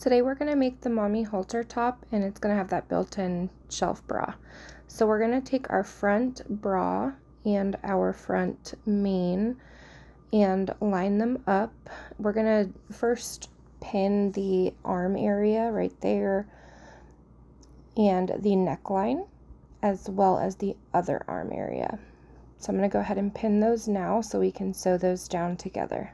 Today we're going to make the mommy halter top, and it's going to have that built-in shelf bra. So we're going to take our front bra and our front mane and line them up. We're going to first pin the arm area right there and the neckline as well as the other arm area. So I'm going to go ahead and pin those now so we can sew those down together.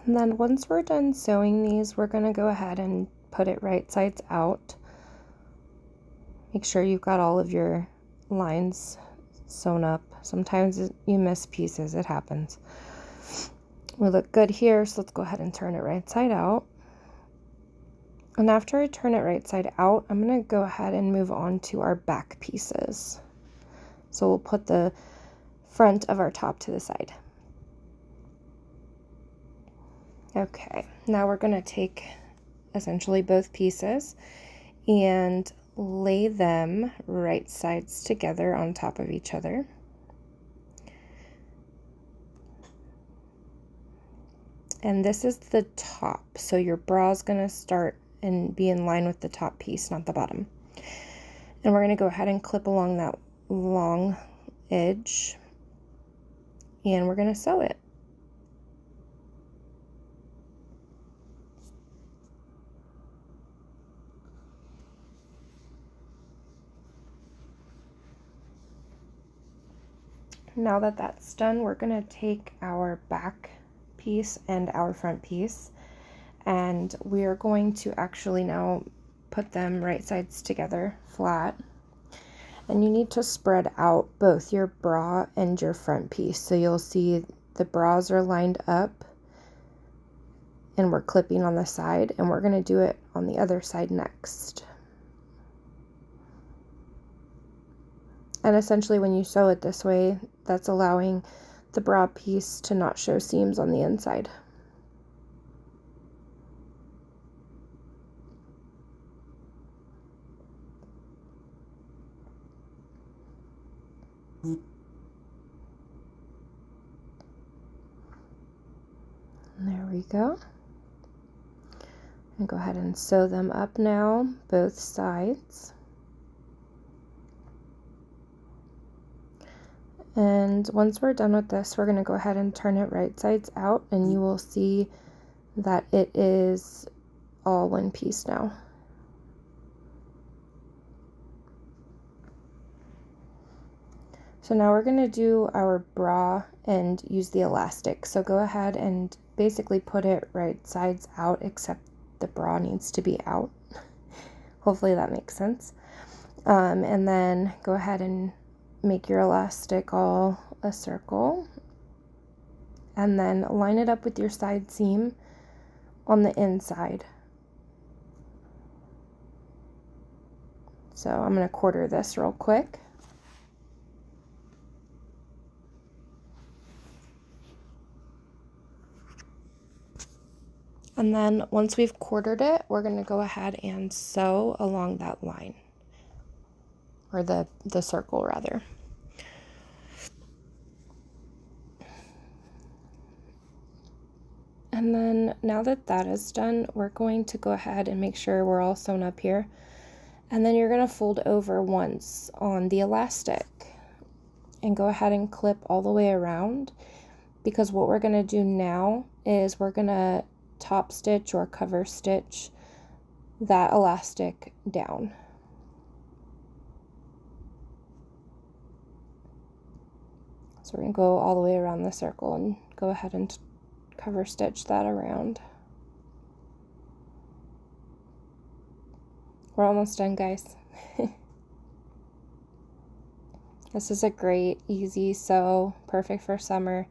And then once we're done sewing these, we're going to go ahead and put it right sides out. Make sure you've got all of your lines sewn up. Sometimes you miss pieces, it happens. We look good here, so let's go ahead and turn it right side out. And after I turn it right side out, I'm going to go ahead and move on to our back pieces. So we'll put the front of our top to the side. Okay, now we're going to take essentially both pieces and lay them right sides together on top of each other. And this is the top, so your bra is going to start and be in line with the top piece, not the bottom. And we're going to go ahead and clip along that long edge, and we're going to sew it. Now that that's done, we're going to take our back piece and our front piece, and we are going to actually now put them right sides together flat. And you need to spread out both your bra and your front piece. So you'll see the bras are lined up and we're clipping on the side, and we're going to do it on the other side next. And essentially when you sew it this way, that's allowing the bra piece to not show seams on the inside. And there we go. And go ahead and sew them up now, both sides. And once we're done with this, we're going to go ahead and turn it right sides out, and you will see that it is all one piece now. So now we're going to do our bra and use the elastic. So go ahead and basically put it right sides out, except the bra needs to be out. Hopefully that makes sense. And then go ahead and make your elastic all a circle, and then line it up with your side seam on the inside. So I'm going to quarter this real quick. And then once we've quartered it, we're going to go ahead and sew along that line, or the circle rather. And then now that that is done, we're going to go ahead and make sure we're all sewn up here. And then you're going to fold over once on the elastic and go ahead and clip all the way around, because what we're going to do now is we're going to top stitch or cover stitch that elastic down. So we're going to go all the way around the circle and go ahead and cover stitch that around. We're almost done, guys. This is a great, easy sew, perfect for summer.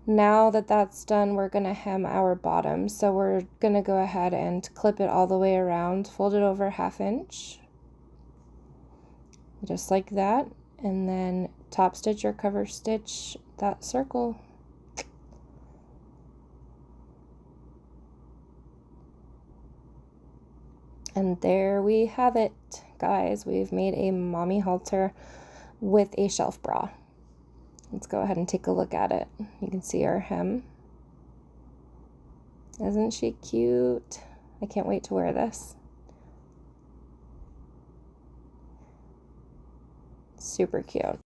Now that that's done, we're gonna hem our bottom. So we're gonna go ahead and clip it all the way around, fold it over 1/2 inch, just like that, and then top stitch or cover stitch that circle. And there we have it, guys. We've made a mommy halter with a shelf bra. Let's go ahead and take a look at it. You can see our hem. Isn't she cute? I can't wait to wear this. Super cute.